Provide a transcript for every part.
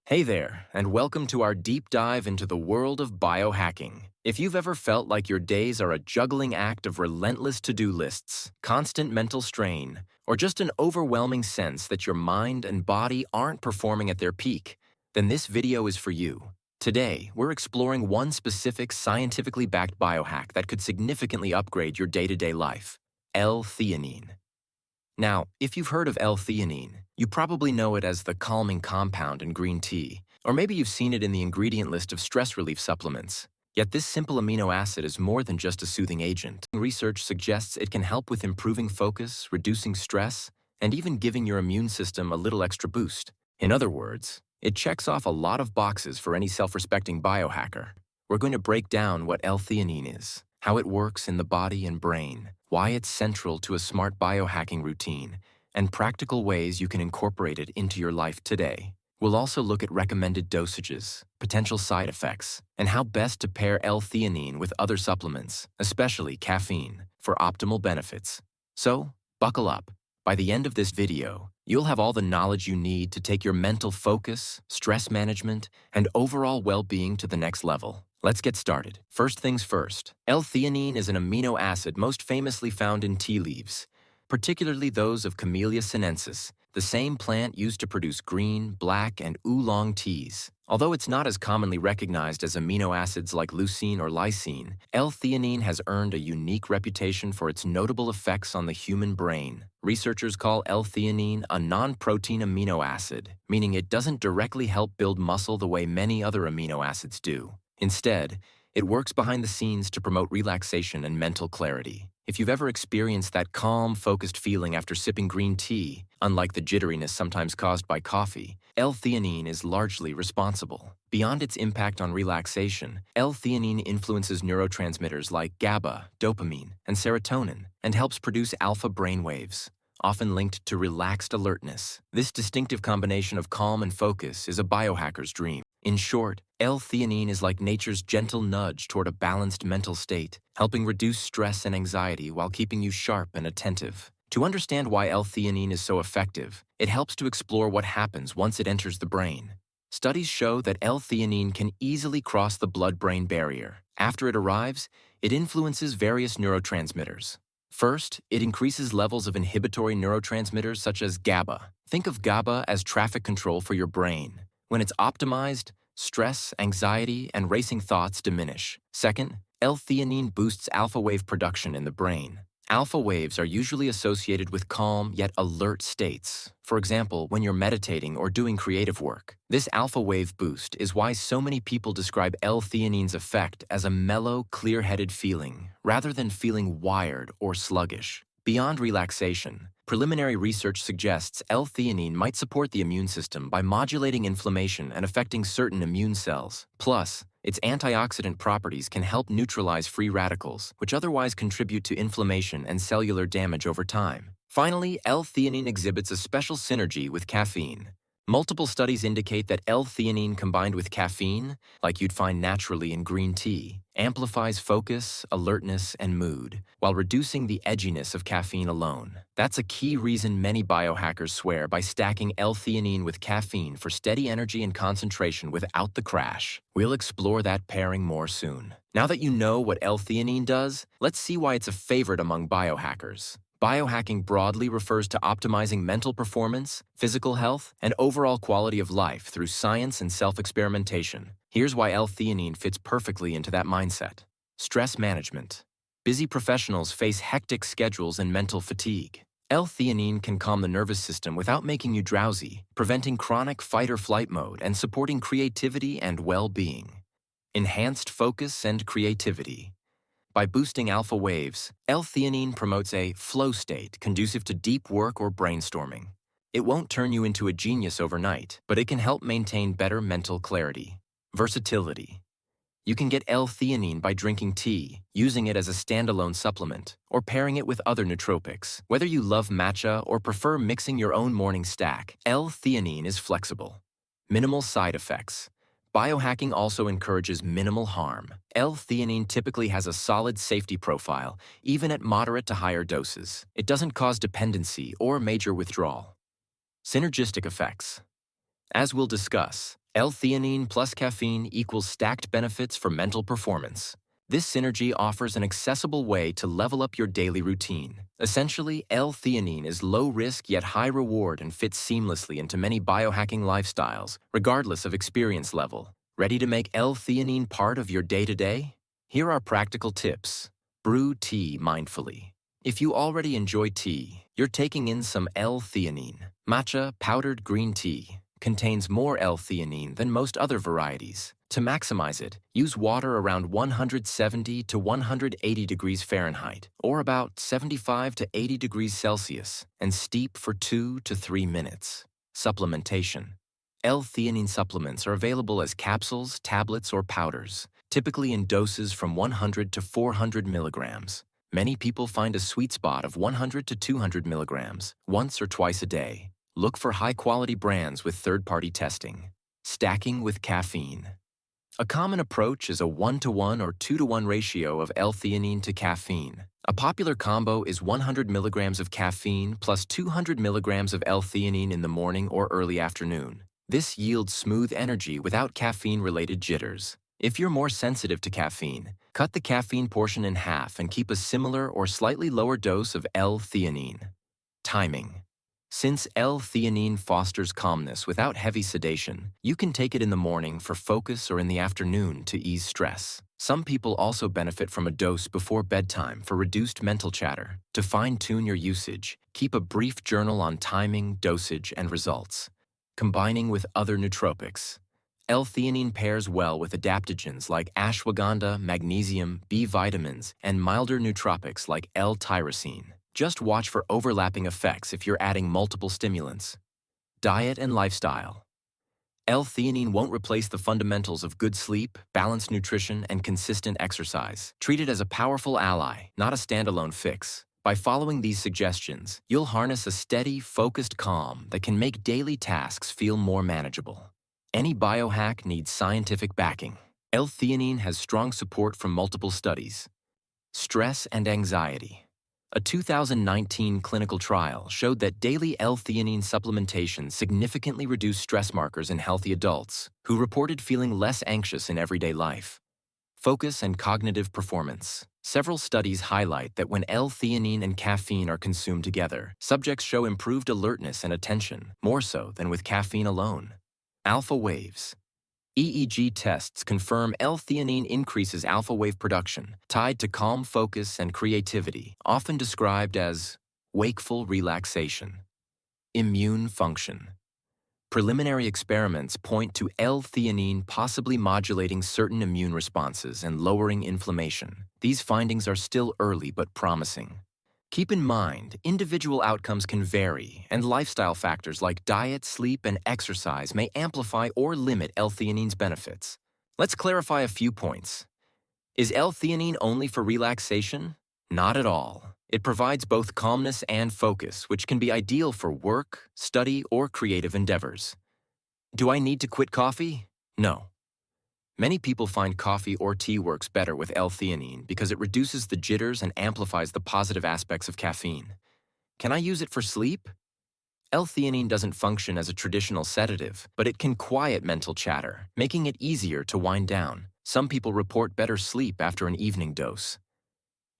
Hey there, and welcome to our deep dive into the world of biohacking. If you've ever felt like your days are a juggling act of relentless to-do lists, constant mental strain, or just an overwhelming sense that your mind and body aren't performing at their peak, then this video is for you. Today, we're exploring one specific scientifically backed biohack that could significantly upgrade your day-to-day life: L-theanine. Now, if you've heard of L-theanine, you probably know it as the calming compound in green tea, or maybe you've seen it in the ingredient list of stress relief supplements. Yet this simple amino acid is more than just a soothing agent. Research suggests it can help with improving focus, reducing stress, and even giving your immune system a little extra boost. In other words, it checks off a lot of boxes for any self-respecting biohacker. We're going to break down what L-theanine is, how it works in the body and brain, why it's central to a smart biohacking routine, and practical ways you can incorporate it into your life today. We'll also look at recommended dosages, potential side effects, and how best to pair L-theanine with other supplements, especially caffeine, for optimal benefits. So, buckle up. By the end of this video, you'll have all the knowledge you need to take your mental focus, stress management, and overall well-being to the next level. Let's get started. First things first, L-theanine is an amino acid most famously found in tea leaves, particularly those of Camellia sinensis, the same plant used to produce green, black, and oolong teas. Although it's not as commonly recognized as amino acids like leucine or lysine, L-theanine has earned a unique reputation for its notable effects on the human brain. Researchers call L-theanine a non-protein amino acid, meaning it doesn't directly help build muscle the way many other amino acids do. Instead, it works behind the scenes to promote relaxation and mental clarity. If you've ever experienced that calm, focused feeling after sipping green tea, unlike the jitteriness sometimes caused by coffee, L-theanine is largely responsible. Beyond its impact on relaxation, L-theanine influences neurotransmitters like GABA, dopamine, and serotonin, and helps produce alpha brainwaves, often linked to relaxed alertness. This distinctive combination of calm and focus is a biohacker's dream. In short, L-theanine is like nature's gentle nudge toward a balanced mental state, helping reduce stress and anxiety while keeping you sharp and attentive. To understand why L-theanine is so effective, it helps to explore what happens once it enters the brain. Studies show that L-theanine can easily cross the blood-brain barrier. After it arrives, it influences various neurotransmitters. First, it increases levels of inhibitory neurotransmitters such as GABA. Think of GABA as traffic control for your brain. When it's optimized, stress, anxiety, and racing thoughts diminish. Second, L-theanine boosts alpha wave production in the brain. Alpha waves are usually associated with calm yet alert states. For example, when you're meditating or doing creative work. This alpha wave boost is why so many people describe L-theanine's effect as a mellow, clear-headed feeling, rather than feeling wired or sluggish. Beyond relaxation, preliminary research suggests L-theanine might support the immune system by modulating inflammation and affecting certain immune cells. Plus, its antioxidant properties can help neutralize free radicals, which otherwise contribute to inflammation and cellular damage over time. Finally, L-theanine exhibits a special synergy with caffeine. Multiple studies indicate that L-theanine combined with caffeine, like you'd find naturally in green tea, amplifies focus, alertness, and mood, while reducing the edginess of caffeine alone. That's a key reason many biohackers swear by stacking L-theanine with caffeine for steady energy and concentration without the crash. We'll explore that pairing more soon. Now that you know what L-theanine does, let's see why it's a favorite among biohackers. Biohacking broadly refers to optimizing mental performance, physical health, and overall quality of life through science and self-experimentation. Here's why L-theanine fits perfectly into that mindset. Stress management. Busy professionals face hectic schedules and mental fatigue. L-theanine can calm the nervous system without making you drowsy, preventing chronic fight-or-flight mode and supporting creativity and well-being. Enhanced focus and creativity. By boosting alpha waves, L-theanine promotes a flow state conducive to deep work or brainstorming. It won't turn you into a genius overnight, but it can help maintain better mental clarity. Versatility. You can get L-theanine by drinking tea, using it as a standalone supplement, or pairing it with other nootropics. Whether you love matcha or prefer mixing your own morning stack, L-theanine is flexible. Minimal side effects. Biohacking also encourages minimal harm. L-theanine typically has a solid safety profile, even at moderate to higher doses. It doesn't cause dependency or major withdrawal. Synergistic effects. As we'll discuss, L-theanine plus caffeine equals stacked benefits for mental performance. This synergy offers an accessible way to level up your daily routine. Essentially, L-theanine is low risk yet high reward and fits seamlessly into many biohacking lifestyles, regardless of experience level. Ready to make L-theanine part of your day-to-day? Here are practical tips. Brew tea mindfully. If you already enjoy tea, you're taking in some L-theanine. Matcha powdered green tea contains more L-theanine than most other varieties. To maximize it, use water around 170 to 180 degrees Fahrenheit, or about 75 to 80 degrees Celsius, and steep for 2 to 3 minutes. Supplementation. L-theanine supplements are available as capsules, tablets, or powders, typically in doses from 100 to 400 milligrams. Many people find a sweet spot of 100 to 200 milligrams, once or twice a day. Look for high-quality brands with third-party testing. Stacking with caffeine. A common approach is a 1-to-1 or 2-to-1 ratio of L-theanine to caffeine. A popular combo is 100 milligrams of caffeine plus 200 milligrams of L-theanine in the morning or early afternoon. This yields smooth energy without caffeine-related jitters. If you're more sensitive to caffeine, cut the caffeine portion in half and keep a similar or slightly lower dose of L-theanine. Timing. Since L-theanine fosters calmness without heavy sedation, you can take it in the morning for focus or in the afternoon to ease stress. Some people also benefit from a dose before bedtime for reduced mental chatter. To fine-tune your usage, keep a brief journal on timing, dosage, and results. Combining with other nootropics. L-theanine pairs well with adaptogens like ashwagandha, magnesium, B vitamins, and milder nootropics like L-tyrosine. Just watch for overlapping effects if you're adding multiple stimulants. Diet and lifestyle. L-theanine won't replace the fundamentals of good sleep, balanced nutrition, and consistent exercise. Treat it as a powerful ally, not a standalone fix. By following these suggestions, you'll harness a steady, focused calm that can make daily tasks feel more manageable. Any biohack needs scientific backing. L-theanine has strong support from multiple studies. Stress and anxiety. A 2019 clinical trial showed that daily L-theanine supplementation significantly reduced stress markers in healthy adults who reported feeling less anxious in everyday life. Focus and cognitive performance. Several studies highlight that when L-theanine and caffeine are consumed together, subjects show improved alertness and attention, more so than with caffeine alone. Alpha waves. EEG tests confirm L-theanine increases alpha wave production, tied to calm focus and creativity, often described as wakeful relaxation. Immune function. Preliminary experiments point to L-theanine possibly modulating certain immune responses and lowering inflammation. These findings are still early but promising. Keep in mind, individual outcomes can vary, and lifestyle factors like diet, sleep, and exercise may amplify or limit L-theanine's benefits. Let's clarify a few points. Is L-theanine only for relaxation? Not at all. It provides both calmness and focus, which can be ideal for work, study, or creative endeavors. Do I need to quit coffee? No. Many people find coffee or tea works better with L-theanine because it reduces the jitters and amplifies the positive aspects of caffeine. Can I use it for sleep? L-theanine doesn't function as a traditional sedative, but it can quiet mental chatter, making it easier to wind down. Some people report better sleep after an evening dose.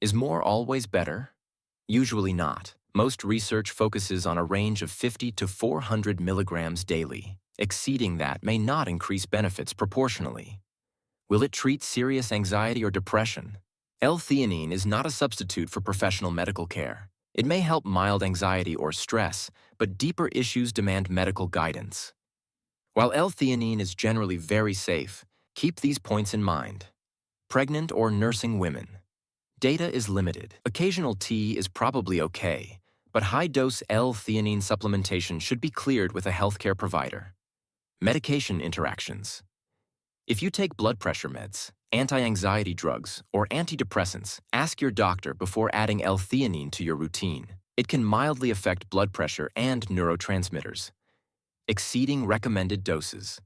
Is more always better? Usually not. Most research focuses on a range of 50 to 400 milligrams daily. Exceeding that may not increase benefits proportionally. Will it treat serious anxiety or depression? L-theanine is not a substitute for professional medical care. It may help mild anxiety or stress, but deeper issues demand medical guidance. While L-theanine is generally very safe, keep these points in mind. Pregnant or nursing women. Data is limited. Occasional tea is probably okay, but high-dose L-theanine supplementation should be cleared with a healthcare provider. Medication interactions. If you take blood pressure meds, anti-anxiety drugs, or antidepressants, ask your doctor before adding L-theanine to your routine. It can mildly affect blood pressure and neurotransmitters. Exceeding recommended doses.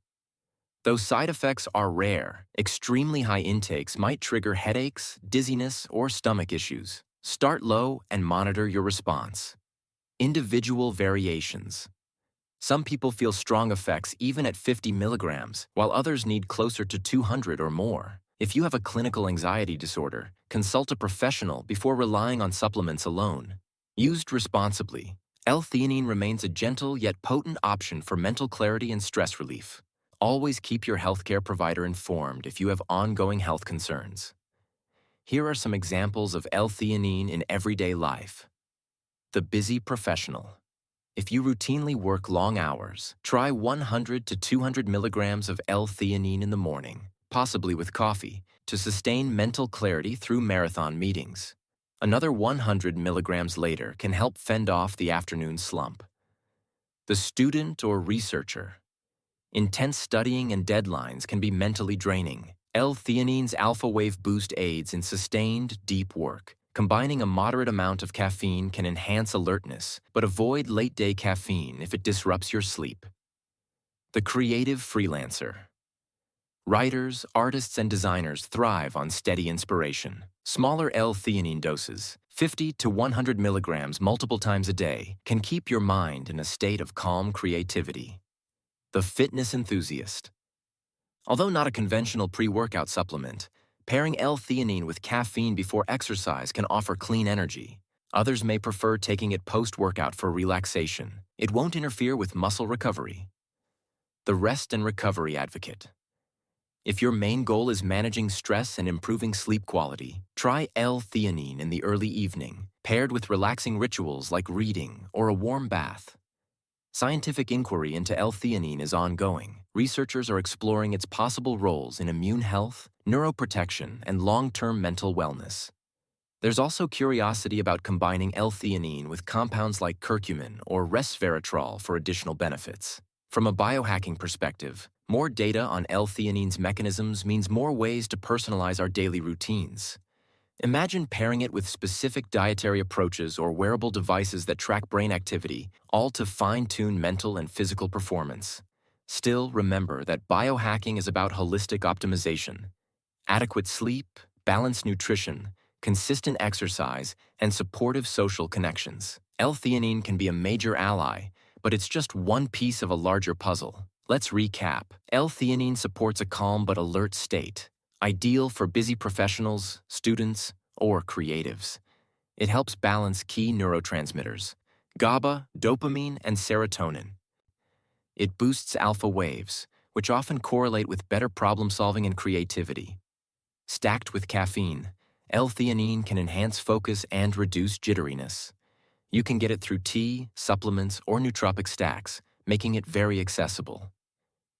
Though side effects are rare, extremely high intakes might trigger headaches, dizziness, or stomach issues. Start low and monitor your response. Individual variations. Some people feel strong effects even at 50 milligrams, while others need closer to 200 or more. If you have a clinical anxiety disorder, consult a professional before relying on supplements alone. Used responsibly, L-theanine remains a gentle yet potent option for mental clarity and stress relief. Always keep your healthcare provider informed if you have ongoing health concerns. Here are some examples of L-theanine in everyday life. The busy professional. If you routinely work long hours, try 100 to 200 milligrams of L-theanine in the morning, possibly with coffee, to sustain mental clarity through marathon meetings. Another 100 milligrams later can help fend off the afternoon slump. The student or researcher. Intense studying and deadlines can be mentally draining. L-theanine's alpha-wave boost aids in sustained, deep work. Combining a moderate amount of caffeine can enhance alertness, but avoid late-day caffeine if it disrupts your sleep. The creative freelancer. Writers, artists, and designers thrive on steady inspiration. Smaller L-theanine doses, 50 to 100 milligrams multiple times a day, can keep your mind in a state of calm creativity. The fitness enthusiast. Although not a conventional pre-workout supplement, pairing L-theanine with caffeine before exercise can offer clean energy. Others may prefer taking it post-workout for relaxation. It won't interfere with muscle recovery. The rest and recovery advocate. If your main goal is managing stress and improving sleep quality, try L-theanine in the early evening, paired with relaxing rituals like reading or a warm bath. Scientific inquiry into L-theanine is ongoing. Researchers are exploring its possible roles in immune health, neuroprotection, and long-term mental wellness. There's also curiosity about combining L-theanine with compounds like curcumin or resveratrol for additional benefits. From a biohacking perspective, more data on L-theanine's mechanisms means more ways to personalize our daily routines. Imagine pairing it with specific dietary approaches or wearable devices that track brain activity, all to fine-tune mental and physical performance. Still, remember that biohacking is about holistic optimization. Adequate sleep, balanced nutrition, consistent exercise, and supportive social connections. L-theanine can be a major ally, but it's just one piece of a larger puzzle. Let's recap. L-theanine supports a calm but alert state, ideal for busy professionals, students, or creatives. It helps balance key neurotransmitters, GABA, dopamine, and serotonin. It boosts alpha waves, which often correlate with better problem-solving and creativity. Stacked with caffeine, L-theanine can enhance focus and reduce jitteriness. You can get it through tea, supplements, or nootropic stacks, making it very accessible.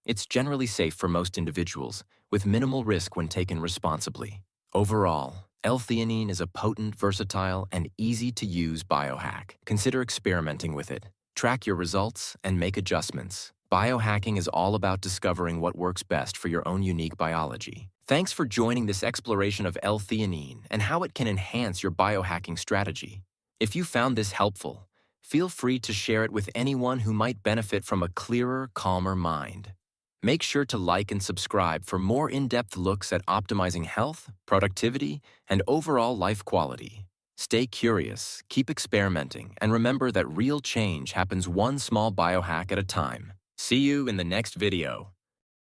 It's generally safe for most individuals, with minimal risk when taken responsibly. Overall, L-theanine is a potent, versatile, and easy-to-use biohack. Consider experimenting with it. Track your results and make adjustments. Biohacking is all about discovering what works best for your own unique biology. Thanks for joining this exploration of L-theanine and how it can enhance your biohacking strategy. If you found this helpful, feel free to share it with anyone who might benefit from a clearer, calmer mind. Make sure to like and subscribe for more in-depth looks at optimizing health, productivity, and overall life quality. Stay curious, keep experimenting, and remember that real change happens one small biohack at a time. See you in the next video.